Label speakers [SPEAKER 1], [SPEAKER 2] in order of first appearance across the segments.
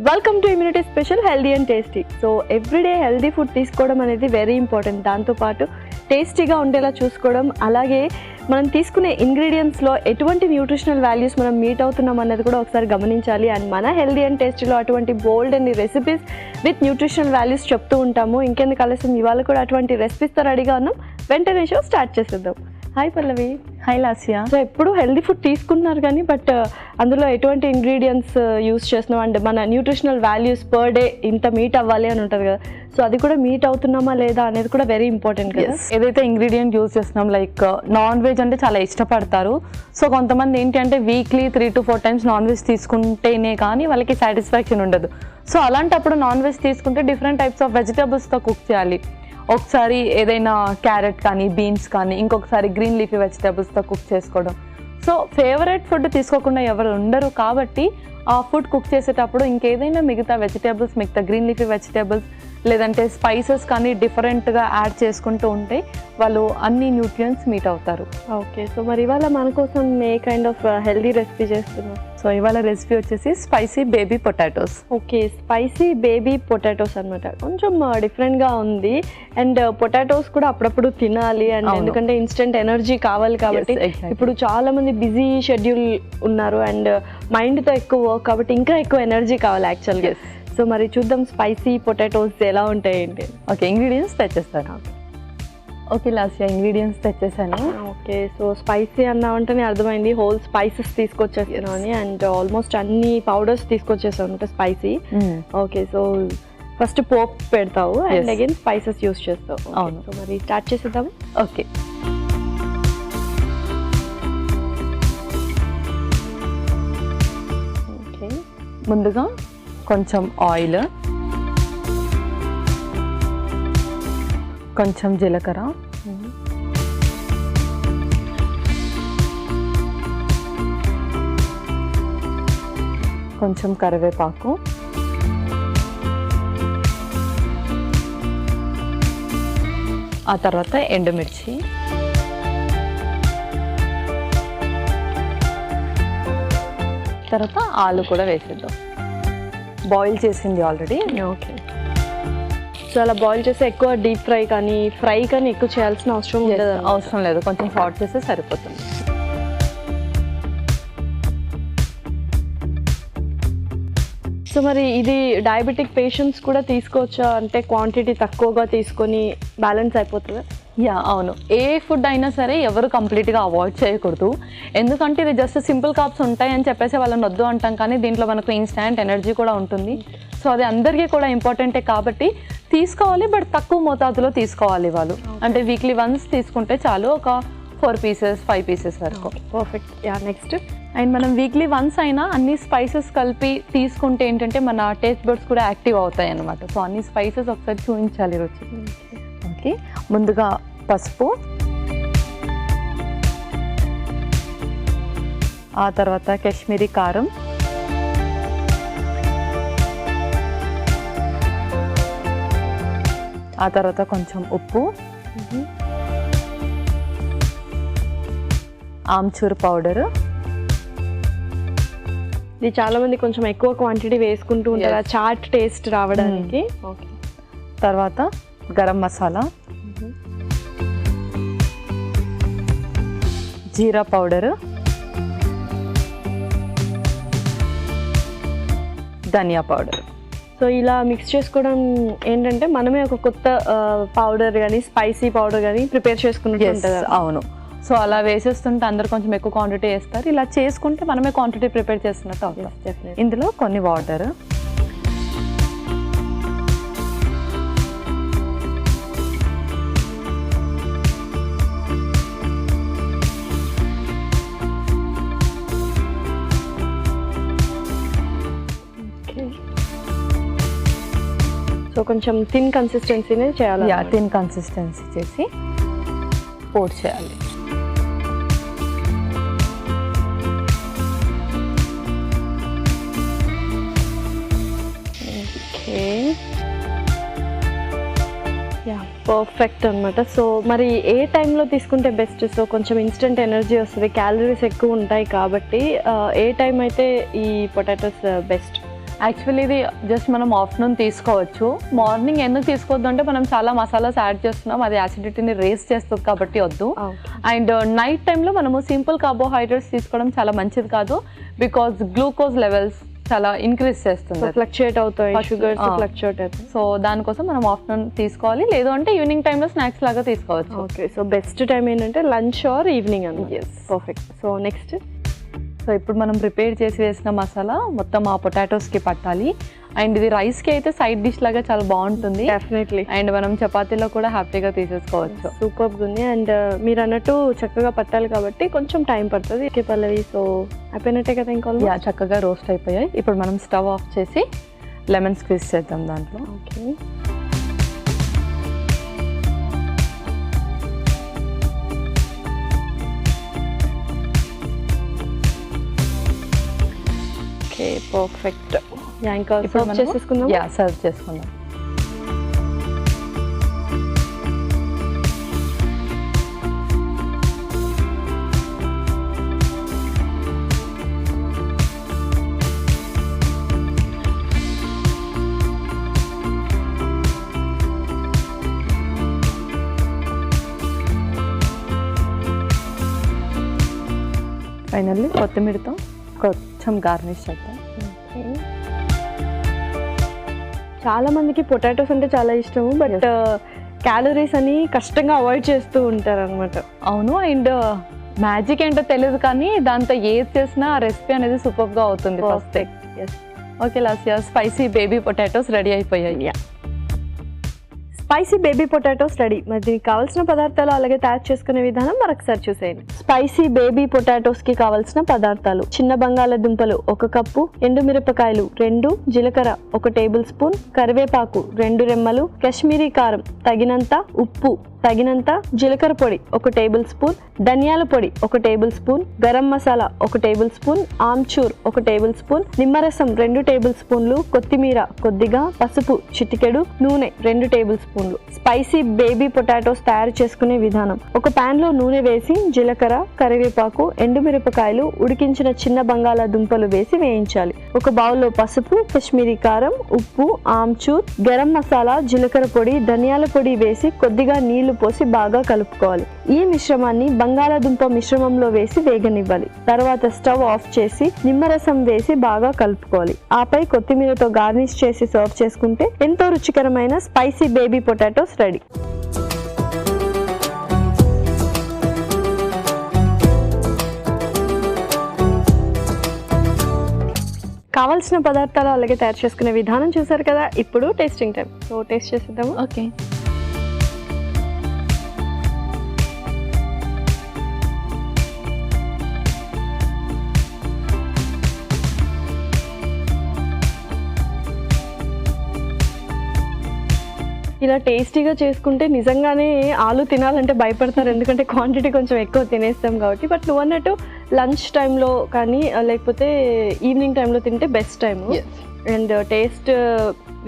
[SPEAKER 1] Welcome to immunity special healthy and tasty. So everyday healthy food తీసుకోవడం అనేది very important. దాంతోపాటు టేస్టీగా ఉండేలా చూసుకోవడం, అలాగే మనం తీసుకునే ఇంగ్రీడియంట్స్లో ఎటువంటి న్యూట్రిషనల్ వాల్యూస్ మనం మీట్ అవుతున్నాం అన్నది కూడా ఒకసారి గమనించాలి. అండ్ మన హెల్దీ అండ్ టేస్టీలో అటువంటి bold and recipes with nutritional values చెప్తూ ఉంటాము. ఇంకెందుకు ఆలస్యం, ఇవాళ కూడా అటువంటి రెసిపీస్తో రెడీగా ఉన్నాం. వెంటనే షో స్టార్ట్ చేసేద్దాం. హాయ్ పల్లవి.
[SPEAKER 2] హాయ్ లాస్యా.
[SPEAKER 1] సో ఎప్పుడు హెల్దీ ఫుడ్ తీసుకుంటున్నారు కానీ బట్ అందులో ఎటువంటి ఇంగ్రీడియంట్స్ యూస్ చేస్తున్నాం అండ్ మన న్యూట్రిషనల్ వాల్యూస్ పర్ డే ఇంత మీట్ అవ్వాలి అని ఉంటుంది కదా, సో అది కూడా మీట్ అవుతున్నామా లేదా అనేది కూడా వెరీ ఇంపార్టెంట్ కదా.
[SPEAKER 2] ఏదైతే ఇంగ్రీడియంట్ యూస్ చేస్తున్నాం, లైక్ నాన్ వెజ్ అంటే చాలా ఇష్టపడతారు. సో కొంతమంది ఏంటి అంటే weekly 3 to 4 times non veg తీసుకుంటేనే కానీ వాళ్ళకి సాటిస్ఫాక్షన్ ఉండదు. సో అలాంటప్పుడు నాన్ వెజ్ తీసుకుంటే డిఫరెంట్ టైప్స్ ఆఫ్ వెజిటబుల్స్తో కుక్ చేయాలి. ఒకసారి ఏదైనా క్యారెట్ కానీ బీన్స్ కానీ, ఇంకొకసారి గ్రీన్ లీఫీ వెజిటబుల్స్తో కుక్ చేసుకోవడం. సో ఫేవరెట్ ఫుడ్ తీసుకోకుండా ఎవరు ఉండరు కాబట్టి ఆ ఫుడ్ కుక్ చేసేటప్పుడు ఇంకేదైనా మిగతా వెజిటేబుల్స్, మిగతా గ్రీన్ లీఫీ వెజిటేబుల్స్ లేదంటే స్పైసెస్ కానీ డిఫరెంట్గా యాడ్ చేసుకుంటూ ఉంటే వాళ్ళు అన్ని న్యూట్రియంట్స్ మీట్ అవుతారు.
[SPEAKER 1] ఓకే, సో మరి ఇవాళ మన కోసం ఏ కైండ్ ఆఫ్ హెల్దీ రెసిపీ చేస్తున్నాం?
[SPEAKER 2] సో ఇవాళ రెసిపీ వచ్చేసి spicy baby potatoes.
[SPEAKER 1] Okay, spicy baby potatoes అనమాట. కొంచెం డిఫరెంట్గా ఉంది. అండ్ పొటాటోస్ కూడా అప్పుడప్పుడు తినాలి అండ్ ఎందుకంటే ఇన్స్టెంట్ ఎనర్జీ కావాలి కాబట్టి. ఇప్పుడు చాలా మంది బిజీ షెడ్యూల్ ఉన్నారు అండ్ మైండ్తో ఎక్కువ వర్క్ కాబట్టి ఇంకా ఎక్కువ ఎనర్జీ కావాలి యాక్చువల్గా. సో మరి చూద్దాం స్పైసీ పొటాటోస్ ఎలా ఉంటాయి ఏంటి.
[SPEAKER 2] ఓకే, ఇంగ్రీడియంట్స్ తెచ్చేస్తాను. ఓకే లాస్యా, ఇంగ్రీడియంట్స్ తెచ్చేసాను.
[SPEAKER 1] ఓకే, సో స్పైసీ అన్నామంటేనే అర్థమైంది హోల్ స్పైసెస్ తీసుకొచ్చేస్తున్నాను అని. అండ్ ఆల్మోస్ట్ అన్ని పౌడర్స్ తీసుకొచ్చేసాను అంటే స్పైసీ. ఓకే, సో ఫస్ట్ పోప్ పెడతావు అండ్ అగైన్ స్పైసెస్ యూస్ చేస్తావు. అవును, సో మరి స్టార్ట్ చేసేద్దాము.
[SPEAKER 2] ఓకే,
[SPEAKER 1] ఓకే,
[SPEAKER 2] ముందుగా కొంచెం ఆయిల్, కొంచెం జీలకర్ర, కొంచెం కరివేపాకు, ఆ తర్వాత ఎండుమిర్చి, తర్వాత ఆలు కూడా వేసేద్దాం. బాయిల్ చేసింది ఆల్రెడీ.
[SPEAKER 1] ఓకే, సో అలా బాయిల్ చేసి ఎక్కువ డీప్ ఫ్రై కానీ ఎక్కువ చేయాల్సిన
[SPEAKER 2] అవసరం లేదు, కొంచెం సాల్ట్ చేస్తే సరిపోతుంది.
[SPEAKER 1] సో మరి ఇది డయాబెటిక్ పేషెంట్స్ కూడా తీసుకోవచ్చా? అంటే క్వాంటిటీ తక్కువగా తీసుకొని బ్యాలెన్స్ అయిపోతుందా?
[SPEAKER 2] యా, అవును. ఏ ఫుడ్ అయినా సరే ఎవరు కంప్లీట్గా అవాయిడ్ చేయకూడదు. ఎందుకంటే ఇది జస్ట్ సింపుల్ కార్బ్స్ ఉంటాయి అని చెప్పేసి వాళ్ళని వద్దు అంటాం, కానీ దీంట్లో మనకు ఇన్స్టాంట్ ఎనర్జీ కూడా ఉంటుంది. సో అది అందరికీ కూడా ఇంపార్టెంటే కాబట్టి తీసుకోవాలి, బట్ తక్కువ మోతాదులో తీసుకోవాలి వాళ్ళు. అంటే వీక్లీ వన్స్ తీసుకుంటే చాలు, ఒక 4 pieces 5 pieces వరకు.
[SPEAKER 1] పర్ఫెక్ట్. Yeah, next.
[SPEAKER 2] అండ్ మనం వీక్లీ వన్స్ అయినా అన్ని స్పైసెస్ కలిపి తీసుకుంటే ఏంటంటే మన టేస్ట్ బడ్స్ కూడా యాక్టివ్ అవుతాయి అన్నమాట. సో అన్ని స్పైసెస్ ఒకసారి చూపించాలి రుచి. ఓకే, ముందుగా పసుపు, ఆ తర్వాత కాశ్మీరీ కారం, ఆ తర్వాత కొంచెం ఉప్పు, ఆమ్చూర్ పౌడరు.
[SPEAKER 1] ఇది చాలా మంది కొంచెం ఎక్కువ క్వాంటిటీ వేసుకుంటూ ఉంటారు చాట్ టేస్ట్ రావడానికి.
[SPEAKER 2] ఓకే, తర్వాత గరం మసాలా, జీరా పౌడరు, ధనియా పౌడర్.
[SPEAKER 1] సో ఇలా మిక్స్ చేసుకోవడం ఏంటంటే మనమే ఒక కొత్త పౌడర్ కానీ స్పైసీ పౌడర్ కానీ ప్రిపేర్ చేసుకున్నట్టు ఉంటుంది.
[SPEAKER 2] అవును, సో అలా వేసేస్తుంటే అందరు కొంచెం ఎక్కువ క్వాంటిటీ వేస్తారు. ఇలా చేసుకుంటే మనమే క్వాంటిటీ ప్రిపేర్ చేస్తున్నట్టు అవుతాం. ఇందులో కొన్ని వాటర్,
[SPEAKER 1] సో కొంచెం థిన్ కన్సిస్టెన్సీనే చేయాలి.
[SPEAKER 2] థిన్ కన్సిస్టెన్సీ చేసి పోట్ చేయాలి.
[SPEAKER 1] ఓకే, యా, పర్ఫెక్ట్ అనమాట. సో మరి ఏ టైంలో తీసుకుంటే బెస్ట్? సో కొంచెం ఇన్స్టెంట్ ఎనర్జీ వస్తుంది, క్యాలరీస్ ఎక్కువ ఉంటాయి కాబట్టి ఏ టైం అయితే ఈ పొటాటోస్ బెస్ట్?
[SPEAKER 2] యాక్చువల్లీ ఇది జస్ట్ మనం ఆఫ్టర్నూన్ తీసుకోవచ్చు. మార్నింగ్ ఎందుకు తీసుకోవద్దు అంటే మనం చాలా మసాలాస్ యాడ్ చేస్తున్నాం, అది యాసిడిటీని రేస్ చేస్తుంది కాబట్టి వద్దు. అండ్ నైట్ టైంలో మనము సింపుల్ కార్బోహైడ్రేట్స్ తీసుకోవడం చాలా మంచిది కాదు, బికాజ్ గ్లూకోజ్ లెవెల్స్ చాలా ఇంక్రీజ్ చేస్తుంది,
[SPEAKER 1] ఫ్లక్చుయేట్ అవుతాయి, షుగర్స్ ఫ్లక్చుయేట్ అవుతాయి.
[SPEAKER 2] సో దానికోసం మనం ఆఫ్టర్నూన్ తీసుకోవాలి, లేదు అంటే ఈవినింగ్ టైంలో స్నాక్స్ లాగా తీసుకోవచ్చు.
[SPEAKER 1] ఓకే, సో బెస్ట్ టైం ఏంటంటే లంచ్ ఆర్ ఈవినింగ్ అండి. పర్ఫెక్ట్. సో నెక్స్ట్,
[SPEAKER 2] సో ఇప్పుడు మనం ప్రిపేర్ చేసి వేసిన మసాలా మొత్తం ఆ పొటాటోస్కి పట్టాలి. అండ్ ఇది రైస్కి అయితే సైడ్ డిష్ లాగా చాలా బాగుంటుంది
[SPEAKER 1] డెఫినెట్లీ.
[SPEAKER 2] అండ్ మనం చపాతీలో కూడా హ్యాపీగా తీసేసుకోవచ్చు.
[SPEAKER 1] సూపర్గా ఉంది. అండ్ మీరు అన్నట్టు చక్కగా పట్టాలి కాబట్టి కొంచెం టైం పడుతుంది. ఓకే పల్లవి, సో అయిపోయినట్టే కదా ఇంకా?
[SPEAKER 2] చక్కగా రోస్ట్ అయిపోయాయి. ఇప్పుడు మనం స్టవ్ ఆఫ్ చేసి లెమన్ స్క్వీజ్ చేద్దాం దాంట్లో.
[SPEAKER 1] Okay, okay perfect. ఇంకా సర్వ్ చేసేసుకుందాం.
[SPEAKER 2] సర్వ్ చేసుకుందాం. ఫైనల్లీ కొత్తిమీరతో కొంచెం గార్నిష్ చేద్దాం.
[SPEAKER 1] చాలా మందికి పొటాటోస్ అంటే చాలా ఇష్టము, బట్ క్యాలరీస్ అని కష్టంగా అవాయిడ్ చేస్తూ ఉంటారు అనమాట.
[SPEAKER 2] అవును, అండ్ మ్యాజిక్ ఏంటో తెలియదు కానీ దాంతో ఏది చేసినా ఆ రెసిపీ అనేది సూపర్గా అవుతుంది. Okay Lasya, spicy baby potatoes ready అయిపోయాయి.
[SPEAKER 1] Spicy baby potatoes ready. మరి దీనికి కావాల్సిన పదార్థాలు అలాగే తయారు చేసుకునే విధానం మరొకసారి చూసేయండి. స్పైసీ బేబీ పొటాటోస్ కి కావాల్సిన పదార్థాలు: చిన్న బంగాళదుంపలు 1 కప్పు, ఎండుమిరపకాయలు 2, జీలకర్ర 1 టేబుల్ స్పూన్, కరివేపాకు 2 రెమ్మలు, కాశ్మీరీ కారం తగినంత, ఉప్పు తగినంత, జీలకర్ర పొడి 1 టేబుల్ స్పూన్, ధనియాల పొడి 1 table spoon, garam masala 1 table spoon, amchur 1 table spoon, నిమ్మరసం 2 టేబుల్ స్పూన్లు, కొత్తిమీర కొద్దిగా, పసుపు చిటికెడు, నూనె 2 టేబుల్ స్పూన్లు. స్పైసీ బేబీ పొటాటోస్ తయారు చేసుకునే విధానం: ఒక పాన్ లో నూనె వేసి జీలకర్ర, కరివేపాకు, ఎండుమిరపకాయలు, ఉడికించిన చిన్న బంగాళాదుంపలు వేసి వేయించాలి. ఒక బౌల్లో పసుపు, కాశ్మీరీ కారం, ఉప్పు, ఆమ్చూర్, గరం మసాలా, జీలకర్ర పొడి, ధనియాల పొడి వేసి కొద్దిగా నీళ్లు పోసి బాగా కలుపుకోవాలి. ఈ మిశ్రమాన్ని బంగాళాదుంప మిశ్రమంలో వేసి వేగనివ్వాలి. తర్వాత స్టవ్ ఆఫ్ చేసి నిమ్మరసం వేసి బాగా కలుపుకోవాలి. ఆపై కొత్తిమీరతో గార్నిష్ చేసి సర్వ్ చేసుకుంటే ఎంతో రుచికరమైన స్పైసీ బేబీ పొటాటోస్ రెడీ. కావాల్సిన పదార్థాలు అలాగే తయారు చేసుకునే విధానం చూసారు కదా. ఇప్పుడు టేస్టింగ్ టైం. సో టేస్ట్ చేసేద్దాము.
[SPEAKER 2] ఓకే,
[SPEAKER 1] ఇలా టేస్టీగా చేసుకుంటే నిజంగానే ఆలు తినాలంటే భయపడతారు, ఎందుకంటే క్వాంటిటీ కొంచెం ఎక్కువ తినేస్తాం కాబట్టి. బట్ నువ్వు అన్నట్టు లంచ్ టైంలో కానీ లేకపోతే ఈవినింగ్ టైంలో తింటే బెస్ట్ టైము. అండ్ టేస్ట్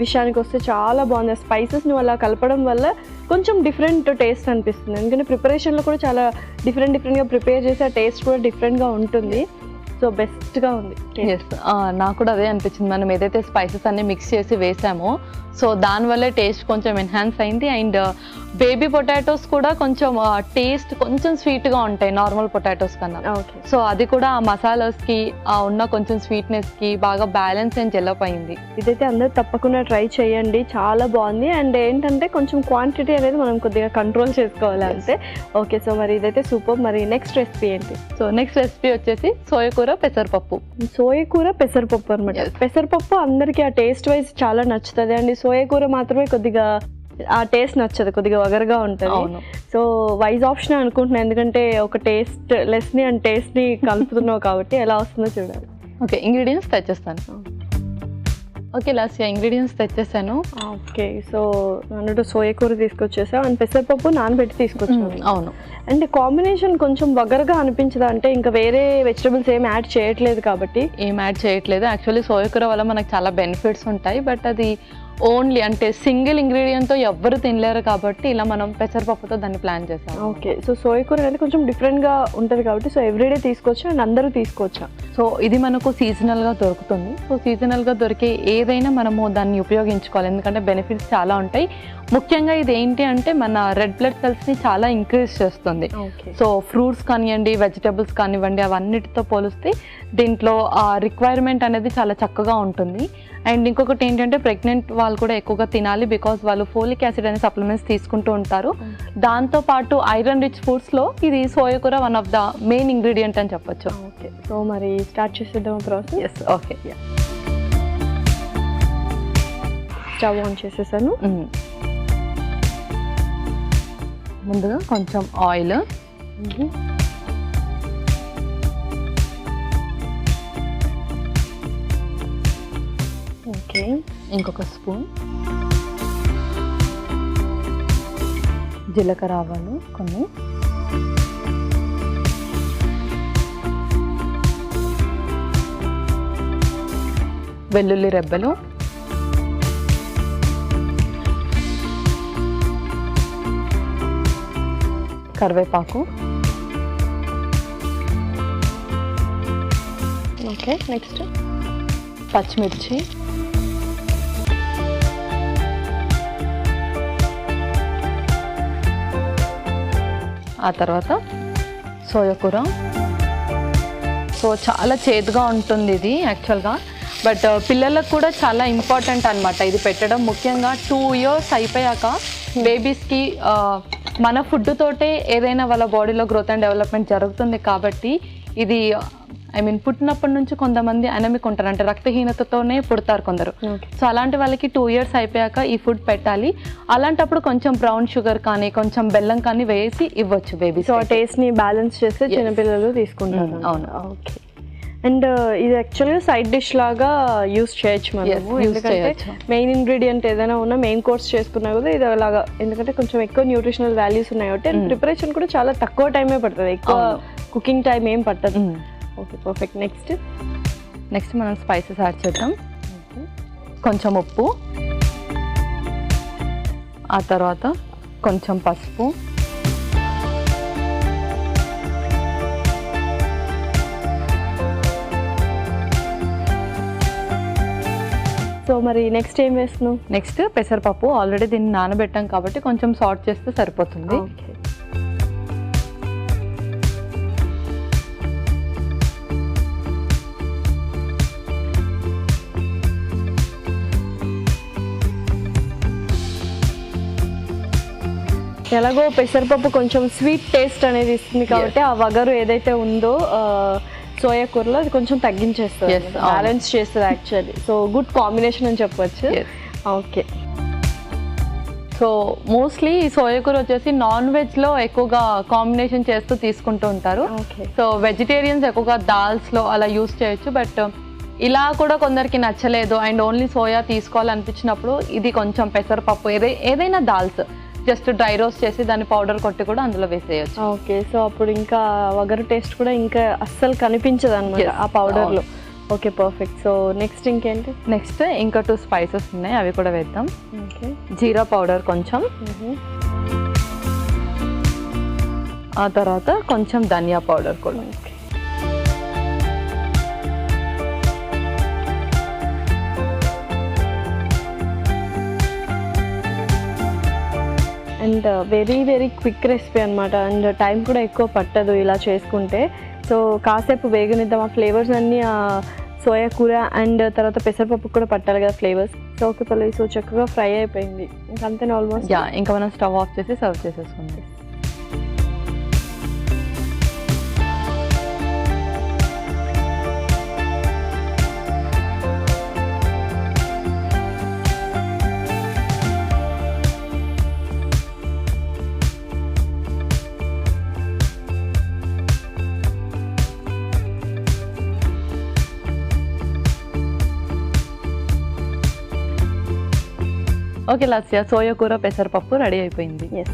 [SPEAKER 1] విషయానికి వస్తే చాలా బాగుంది. స్పైసెస్ నువ్వు అలా కలపడం వల్ల కొంచెం డిఫరెంట్ టేస్ట్ అనిపిస్తుంది, ఎందుకంటే ప్రిపరేషన్లో కూడా చాలా డిఫరెంట్గా ప్రిపేర్ చేసి ఆ టేస్ట్ కూడా డిఫరెంట్గా ఉంటుంది. సో బెస్ట్గా ఉంది.
[SPEAKER 2] నాకు కూడా అదే అనిపించింది. మనం ఏదైతే స్పైసెస్ అన్ని మిక్స్ చేసి వేసామో సో దానివల్ల టేస్ట్ కొంచెం ఎన్హాన్స్ అయింది. అండ్ బేబీ పొటాటోస్ కూడా కొంచెం టేస్ట్ కొంచెం స్వీట్గా ఉంటాయి నార్మల్ పొటాటోస్ కన్నా. సో అది కూడా ఆ మసాలాస్కి ఉన్న కొంచెం స్వీట్నెస్కి బాగా బ్యాలెన్స్ అండ్ జెలప్ అయింది.
[SPEAKER 1] ఇదైతే అందరూ తప్పకుండా ట్రై చేయండి, చాలా బాగుంది. అండ్ ఏంటంటే కొంచెం క్వాంటిటీ అనేది మనం కొద్దిగా కంట్రోల్ చేసుకోవాలి అంతే. ఓకే, సో మరి ఇదైతే సూపర్. మరి నెక్స్ట్ రెసిపీ ఏంటి?
[SPEAKER 2] సో నెక్స్ట్ రెసిపీ వచ్చేసి సోయకూర పెసరపప్పు.
[SPEAKER 1] సోయకూర పెసరపప్పు అనమాట. పెసరపప్పు అందరికీ ఆ టేస్ట్ వైజ్ చాలా నచ్చుతుంది అండి. సోయకూర మాత్రమే కొద్దిగా ఆ టేస్ట్ నచ్చదు, కొద్దిగా వగరగా ఉంటుంది. సో వైజ్ ఆప్షన్ అనుకుంటున్నాను, ఎందుకంటే ఒక టేస్ట్ లెస్ని అండ్ టేస్ట్ని కలుపుతున్నావు కాబట్టి ఎలా వస్తుందో చూడాలి.
[SPEAKER 2] ఓకే, ఇంగ్రీడియంట్స్ తెచ్చేస్తాను. ఓకే లాస్యా, ఇంగ్రీడియంట్స్ తెచ్చేసాను.
[SPEAKER 1] ఓకే, సో అన్నట్టు సోయకూర తీసుకొచ్చేసావు అండ్ పెసరపప్పు నానబెట్టి తీసుకొచ్చాను.
[SPEAKER 2] అవును.
[SPEAKER 1] అండ్ కాంబినేషన్ కొంచెం వగరగా అనిపించదా? అంటే ఇంకా వేరే వెజిటబుల్స్ ఏం యాడ్ చేయట్లేదు కాబట్టి.
[SPEAKER 2] ఏం యాడ్ చేయట్లేదు. యాక్చువల్లీ సోయకూర వల్ల మనకు చాలా బెనిఫిట్స్ ఉంటాయి, బట్ అది ఓన్లీ అంటే సింగిల్ ఇంగ్రీడియంట్తో ఎవ్వరు తినలేరు కాబట్టి ఇలా మనం పెసరపప్పుతో దాన్ని ప్లాన్ చేసాం.
[SPEAKER 1] ఓకే, సో సోయకూర అనేది కొంచెం డిఫరెంట్గా ఉంటుంది కాబట్టి సో ఎవ్రీడే తీసుకోవచ్చు అండ్ అందరూ తీసుకోవచ్చా?
[SPEAKER 2] సో ఇది మనకు సీజనల్గా దొరుకుతుంది. సో సీజనల్గా దొరికే ఏదైనా మనము దాన్ని ఉపయోగించుకోవాలి, ఎందుకంటే బెనిఫిట్స్ చాలా ఉంటాయి. ముఖ్యంగా ఇది ఏంటి అంటే మన రెడ్ బ్లడ్ సెల్స్ని చాలా ఇంక్రీజ్ చేస్తుంది. సో ఫ్రూట్స్ కానివ్వండి, వెజిటబుల్స్ కానివ్వండి, అవన్నిటితో పోలిస్తే దీంట్లో ఆ రిక్వైర్మెంట్ అనేది చాలా చక్కగా ఉంటుంది. అండ్ ఇంకొకటి ఏంటంటే ప్రెగ్నెంట్ వాళ్ళు కూడా ఎక్కువగా తినాలి, బికాజ్ వాళ్ళు ఫోలిక్ యాసిడ్ అనే సప్లిమెంట్స్ తీసుకుంటూ ఉంటారు. దాంతోపాటు ఐరన్ రిచ్ ఫుడ్స్లో ఇది సోయకూర one of the main ingredient అని చెప్పొచ్చు.
[SPEAKER 1] ఓకే, సో మరి స్టార్ట్ చేసేద్దాం process.
[SPEAKER 2] Yes, okay.
[SPEAKER 1] Stove on చేసేసాను.
[SPEAKER 2] ముందుగా కొంచెం ఆయిల్,
[SPEAKER 1] ఓకే,
[SPEAKER 2] ఇంకొక స్పూన్ జీలకర్ర ఆవాలు, కొన్ని వెల్లుల్లి రెబ్బలు, కరివేపాకు,
[SPEAKER 1] ఓకే, నెక్స్ట్
[SPEAKER 2] పచ్చిమిర్చి, ఆ తర్వాత సోయకూర. సో చాలా చేదుగా ఉంటుంది ఇది యాక్చువల్గా, బట్ పిల్లలకు కూడా చాలా ఇంపార్టెంట్ అనమాట ఇది పెట్టడం. ముఖ్యంగా 2 years అయిపోయాక బేబీస్కి మన ఫుడ్ తోటే ఏదైనా వాళ్ళ బాడీలో గ్రోత్ అండ్ డెవలప్మెంట్ జరుగుతుంది కాబట్టి ఇది పుట్టినప్పటి నుంచి కొంతమంది అనమిక్ ఉంటారు, అంటే రక్తహీనతతోనే పుడతారు కొందరు. సో అలాంటి వాళ్ళకి 2 years అయిపోయాక ఈ ఫుడ్ పెట్టాలి. అలాంటప్పుడు కొంచెం బ్రౌన్ షుగర్ కానీ కొంచెం బెల్లం కానీ వేసి ఇవ్వచ్చు బేబీ.
[SPEAKER 1] సో టేస్ట్ని బ్యాలెన్స్ చేస్తే చిన్నపిల్లలు తీసుకుంటారు.
[SPEAKER 2] అవును.
[SPEAKER 1] ఓకే, అండ్ ఇది యాక్చువల్గా సైడ్ డిష్ లాగా యూస్ చేయొచ్చు మనము, ఎందుకంటే మెయిన్ ఇంగ్రీడియంట్ ఏదైనా ఉన్నా మెయిన్ కోర్స్ చేసుకున్నా కూడా ఇది అలాగా, ఎందుకంటే కొంచెం ఎక్కువ న్యూట్రిషనల్ వాల్యూస్ ఉన్నాయి కాబట్టి అండ్ ప్రిపరేషన్ కూడా చాలా తక్కువ టైమే పడుతుంది, ఎక్కువ కుకింగ్ టైం ఏం పట్టదు. Okay, perfect. నెక్స్ట్
[SPEAKER 2] మనం స్పైసెస్ యాడ్ చేద్దాం. కొంచెం ఉప్పు, ఆ తర్వాత కొంచెం పసుపు,
[SPEAKER 1] సో మరి నెక్స్ట్ ఏం వేస్తున్నాం?
[SPEAKER 2] నెక్స్ట్ పెసరపప్పు. ఆల్రెడీ దీన్ని నానబెట్టాం కాబట్టి కొంచెం సాల్ట్ చేస్తే సరిపోతుంది.
[SPEAKER 1] ఎలాగో పెసరపప్పు కొంచెం స్వీట్ టేస్ట్ అనేది ఇస్తుంది కాబట్టి ఆ వగరు ఏదైతే ఉందో సోయాకూరలో అది కొంచెం తగ్గించేస్తుంది, బ్యాలెన్స్ చేస్తుంది యాక్చువల్లీ. సో గుడ్ కాంబినేషన్ అని చెప్పవచ్చు. ఓకే,
[SPEAKER 2] సో మోస్ట్లీ సోయాకూర వచ్చేసి నాన్ వెజ్లో ఎక్కువగా కాంబినేషన్ చేస్తూ తీసుకుంటూ ఉంటారు. సో వెజిటేరియన్స్ ఎక్కువగా దాల్స్లో అలా యూస్ చేయొచ్చు, బట్ ఇలా కూడా కొందరికి నచ్చలేదు అండ్ ఓన్లీ సోయా తీసుకోవాలనిపించినప్పుడు ఇది కొంచెం పెసరపప్పు ఏదైనా దాల్స్ జస్ట్ డ్రై రోస్ట్ చేసి దాన్ని పౌడర్ కొట్టి కూడా అందులో వేసేయచ్చు.
[SPEAKER 1] ఓకే, సో అప్పుడు ఇంకా వగరు టేస్ట్ కూడా ఇంకా అస్సలు కనిపించదు అనమాట ఆ పౌడర్లో. Okay, perfect. సో నెక్స్ట్ ఇంకేంటి?
[SPEAKER 2] నెక్స్ట్ ఇంకా 2 స్పైసెస్ ఉన్నాయి, అవి కూడా వేద్దాం.
[SPEAKER 1] ఓకే,
[SPEAKER 2] జీరా పౌడర్ కొంచెం, ఆ తర్వాత కొంచెం ధనియా పౌడర్ కూడా.
[SPEAKER 1] And very very quick recipe అనమాట, అండ్ టైం కూడా ఎక్కువ పట్టదు ఇలా చేసుకుంటే. సో కాసేపు వేగనిద్దాం, ఆ ఫ్లేవర్స్ అన్నీ ఆ సోయాకూర అండ్ తర్వాత పెసరపప్పు కూడా పట్టాలి కదా ఫ్లేవర్స్. సో ఓకే పల్లవి, సో చక్కగా ఫ్రై అయిపోయింది, ఇంకా అంతే ఆల్మోస్ట్.
[SPEAKER 2] ఇంకా మనం స్టవ్ ఆఫ్ చేసి సర్వ్ చేసేసుకుందాం. ఓకే లాస్య, సోయాకూర పెసరపప్పు రెడీ అయిపోయింది.
[SPEAKER 1] ఎస్,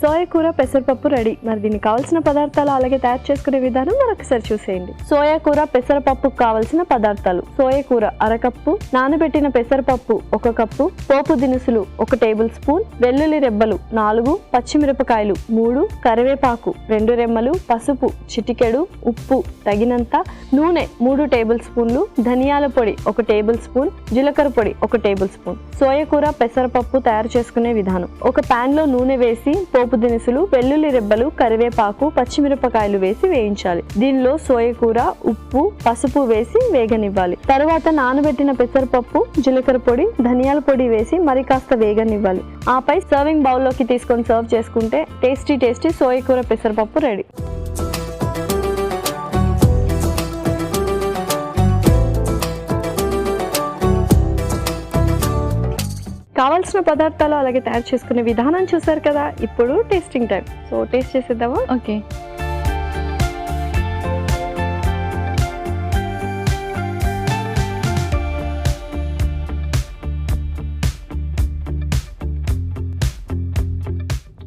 [SPEAKER 1] సోయాకూర పెసరపప్పు రెడీ. మరి దీనికి కావాల్సిన పదార్థాలు అలాగే తయారు చేసుకునే విధానం మరొకసారి చూసేయండి. సోయాకూర పెసరపప్పుకు కావాల్సిన పదార్థాలు: సోయాకూర అరకప్పు, నానబెట్టిన పెసరపప్పు 1 కప్పు, పోపు దినుసులు 1 టేబుల్ స్పూన్, వెల్లుల్లి రెబ్బలు 4, పచ్చిమిరపకాయలు 3, కరివేపాకు 2 రెమ్మలు, పసుపు చిటికెడు, ఉప్పు తగినంత, నూనె 3 టేబుల్ స్పూన్లు, ధనియాల పొడి 1 టేబుల్ స్పూన్, జీలకర్ర పొడి 1 టేబుల్ స్పూన్. సోయాకూర పెసరపప్పు తయారు చేసుకునే విధానం: ఒక పాన్ లో నూనె వేసి పోపు దినుసులు, వెల్లుల్లి రెబ్బలు, కరివేపాకు, పచ్చిమిరపకాయలు వేసి వేయించాలి. దీనిలో సోయాకూర, ఉప్పు, పసుపు వేసి వేగనివ్వాలి. తర్వాత నానబెట్టిన పెసరపప్పు, జీలకర్ర పొడి, ధనియాల పొడి వేసి మరి కాస్త వేగనివ్వాలి. ఆపై సర్వింగ్ బౌల్లోకి తీసుకొని సర్వ్ చేసుకుంటే టేస్టీ సోయాకూర పెసరపప్పు రెడీ. కావాల్సిన పదార్థాలు అలాగే తయారు చేసుకునే విధానం చూసారు కదా. ఇప్పుడు టేస్టింగ్ టైం. సో టేస్ట్ చేసేద్దామా?
[SPEAKER 2] ఓకే.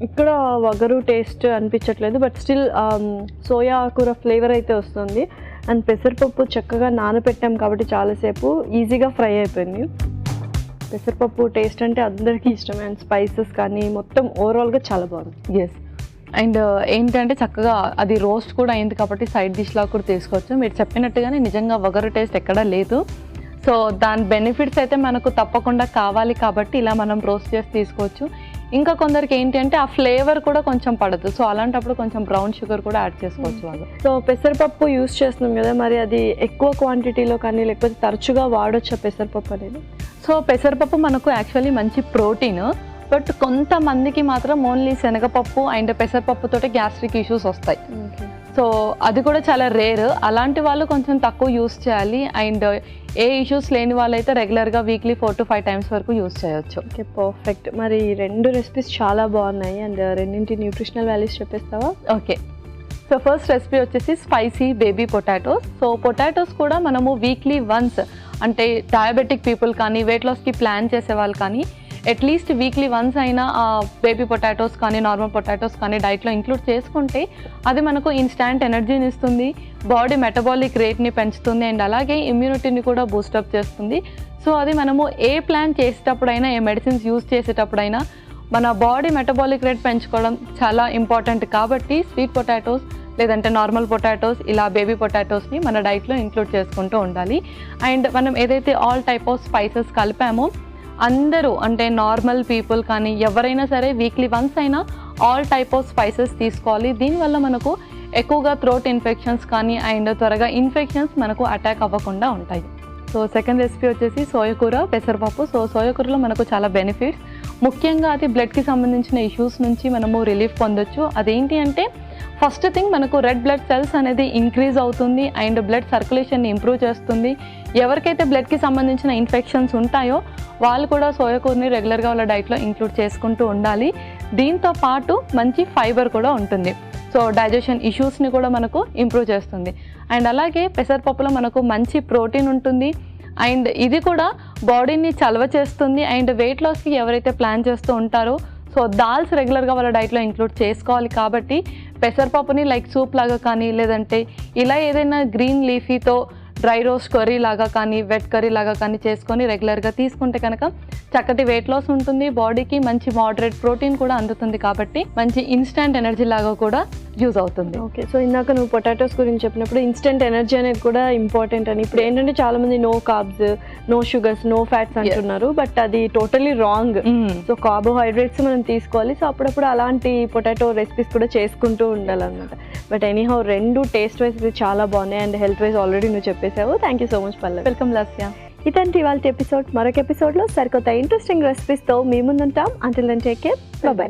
[SPEAKER 1] ఇక్కడ వగరు టేస్ట్ అనిపించట్లేదు, బట్ స్టిల్ సోయా కూర ఫ్లేవర్ అయితే వస్తుంది. అండ్ పెసరపప్పు చక్కగా నానబెట్టాం కాబట్టి చాలాసేపు ఈజీగా ఫ్రై అయిపోయింది. పెసరపప్పు టేస్ట్ అంటే అందరికీ ఇష్టమే. అండ్ స్పైసెస్ కానీ మొత్తం ఓవరాల్గా చాలా బాగుంది.
[SPEAKER 2] ఎస్. అండ్ ఏంటంటే చక్కగా అది రోస్ట్ కూడా అయింది కాబట్టి సైడ్ డిష్లా కూడా తీసుకోవచ్చు. మీరు చెప్పినట్టుగానే నిజంగా వగరు టేస్ట్ ఎక్కడా లేదు. సో దాని బెనిఫిట్స్ అయితే మనకు తప్పకుండా కావాలి కాబట్టి ఇలా మనం రోస్ట్ చేసి తీసుకోవచ్చు. ఇంకా కొందరికి ఏంటి అంటే ఆ ఫ్లేవర్ కూడా కొంచెం పడదు. సో అలాంటప్పుడు కొంచెం బ్రౌన్ షుగర్ కూడా యాడ్ చేసుకోవచ్చు వాళ్ళు.
[SPEAKER 1] సో పెసరపప్పు యూస్ చేస్తున్నాం కదా, మరి అది ఎక్కువ క్వాంటిటీలో కానీ లేకపోతే తరచుగా వాడొచ్చా పెసరపప్పు అనేది?
[SPEAKER 2] సో పెసరపప్పు మనకు యాక్చువల్లీ మంచి ప్రోటీన్, బట్ కొంతమందికి మాత్రం ఓన్లీ శనగపప్పు అండ్ పెసరపప్పుతోటి గ్యాస్ట్రిక్ ఇష్యూస్ వస్తాయి. సో అది కూడా చాలా రేర్. అలాంటి వాళ్ళు కొంచెం తక్కువ యూస్ చేయాలి. అండ్ ఏ ఇష్యూస్ లేని వాళ్ళైతే రెగ్యులర్గా వీక్లీ 4 to 5 times వరకు యూస్ చేయొచ్చు.
[SPEAKER 1] Okay, perfect. మరి 2 రెసిపీస్ చాలా బాగున్నాయి. అండ్ రెండింటి న్యూట్రిషనల్ వాల్యూస్ చెప్పేస్తావా?
[SPEAKER 2] ఓకే. సో ఫస్ట్ రెసిపీ వచ్చేసి spicy baby potatoes. So potatoes కూడా మనము వీక్లీ వన్స్, అంటే డయాబెటిక్ పీపుల్ కానీ వెయిట్ లాస్కి ప్లాన్ చేసే వాళ్ళు కానీ అట్లీస్ట్ వీక్లీ వన్స్ అయినా బేబీ పొటాటోస్ కానీ నార్మల్ పొటాటోస్ కానీ డైట్లో ఇంక్లూడ్ చేసుకుంటే అది మనకు ఇన్స్టాంట్ ఎనర్జీని ఇస్తుంది, బాడీ మెటబాలిక్ రేట్ని పెంచుతుంది, అండ్ అలాగే ఇమ్యూనిటీని కూడా బూస్టప్ చేస్తుంది. సో అది మనము ఏ ప్లాన్ చేసేటప్పుడైనా, ఏ మెడిసిన్స్ యూజ్ చేసేటప్పుడైనా మన బాడీ మెటబాలిక్ రేట్ పెంచుకోవడం చాలా ఇంపార్టెంట్. కాబట్టి స్వీట్ పొటాటోస్ లేదంటే నార్మల్ పొటాటోస్, ఇలా బేబీ పొటాటోస్ని మన డైట్లో ఇంక్లూడ్ చేసుకుంటూ ఉండాలి. అండ్ మనం ఏదైతే ఆల్ టైప్ ఆఫ్ స్పైసెస్ కలిపామో అందరూ, అంటే నార్మల్ పీపుల్ కానీ ఎవరైనా సరే వీక్లీ వన్స్ అయినా ఆల్ టైప్ ఆఫ్ స్పైసెస్ తీసుకోవాలి. దీనివల్ల మనకు ఎక్కువగా థ్రోట్ ఇన్ఫెక్షన్స్ కానీ అండ్ త్వరగా ఇన్ఫెక్షన్స్ మనకు అటాక్ అవ్వకుండా ఉంటాయి. సో సెకండ్ రెసిపీ వచ్చేసి సోయాకూర పెసరపప్పు. సో సోయాకూరలో మనకు చాలా బెనిఫిట్స్, ముఖ్యంగా అది బ్లడ్కి సంబంధించిన ఇష్యూస్ నుంచి మనము రిలీఫ్ పొందొచ్చు. అదేంటి అంటే ఫస్ట్ థింగ్ మనకు రెడ్ బ్లడ్ సెల్స్ అనేది ఇంక్రీజ్ అవుతుంది అండ్ బ్లడ్ సర్క్యులేషన్ని ఇంప్రూవ్ చేస్తుంది. ఎవరికైతే బ్లడ్కి సంబంధించిన ఇన్ఫెక్షన్స్ ఉంటాయో వాళ్ళు కూడా సోయాకూరని రెగ్యులర్గా వాళ్ళ డైట్లో ఇంక్లూడ్ చేసుకుంటూ ఉండాలి. దీంతో పాటు మంచి ఫైబర్ కూడా ఉంటుంది. సో డైజెషన్ ఇష్యూస్ని కూడా మనకు ఇంప్రూవ్ చేస్తుంది. అండ్ అలాగే పెసరపప్పులో మనకు మంచి ప్రోటీన్ ఉంటుంది అండ్ ఇది కూడా బాడీని చలవ చేస్తుంది. అండ్ వెయిట్ లాస్కి ఎవరైతే ప్లాన్ చేస్తూ ఉంటారో సో దాల్స్ రెగ్యులర్గా వాళ్ళ డైట్లో ఇంక్లూడ్ చేసుకోవాలి. కాబట్టి పెసరపప్పుని లైక్ సూప్ లాగా కానీ లేదంటే ఇలా ఏదైనా గ్రీన్ లీఫీతో డ్రై రోస్ట్ కర్రీ లాగా కానీ వెట్ కర్రీ లాగా కానీ చేసుకొని రెగ్యులర్గా తీసుకుంటే కనుక చక్కటి వెయిట్ లాస్ ఉంటుంది, బాడీకి మంచి మోడరేట్ ప్రోటీన్ కూడా అందుతుంది. కాబట్టి మంచి ఇన్స్టెంట్ ఎనర్జీ లాగా కూడా యూజ్ అవుతుంది.
[SPEAKER 1] ఓకే, సో ఇందాక నువ్వు పొటాటోస్ గురించి చెప్పినప్పుడు ఇన్స్టెంట్ ఎనర్జీ అనేది కూడా ఇంపార్టెంట్ అని. ఇప్పుడు ఏంటంటే చాలా మంది no carbs, no sugars, no fats అంటున్నారు, బట్ అది టోటలీ రాంగ్. సో కార్బోహైడ్రేట్స్ మనం తీసుకోవాలి. సో అప్పుడప్పుడు అలాంటి పొటాటో రెసిపీస్ కూడా చేసుకుంటూ ఉండాలన్నమాట. బట్ ఎనీహౌ 2 టేస్ట్ వైజ్ చాలా బాగున్నాయి అండ్ హెల్త్ వైజ్ ఆల్రెడీ నువ్వు చెప్పేసావు. Thank you so much Pallavi.
[SPEAKER 2] Welcome Lasya.
[SPEAKER 1] ఇదండి ఇవాళ ఎపిసోడ్. మరొక ఎపిసోడ్లో సరికొత్త ఇంట్రెస్టింగ్ రెసిపీస్తో మీ ముందుంటాం. Until then take care, bye by.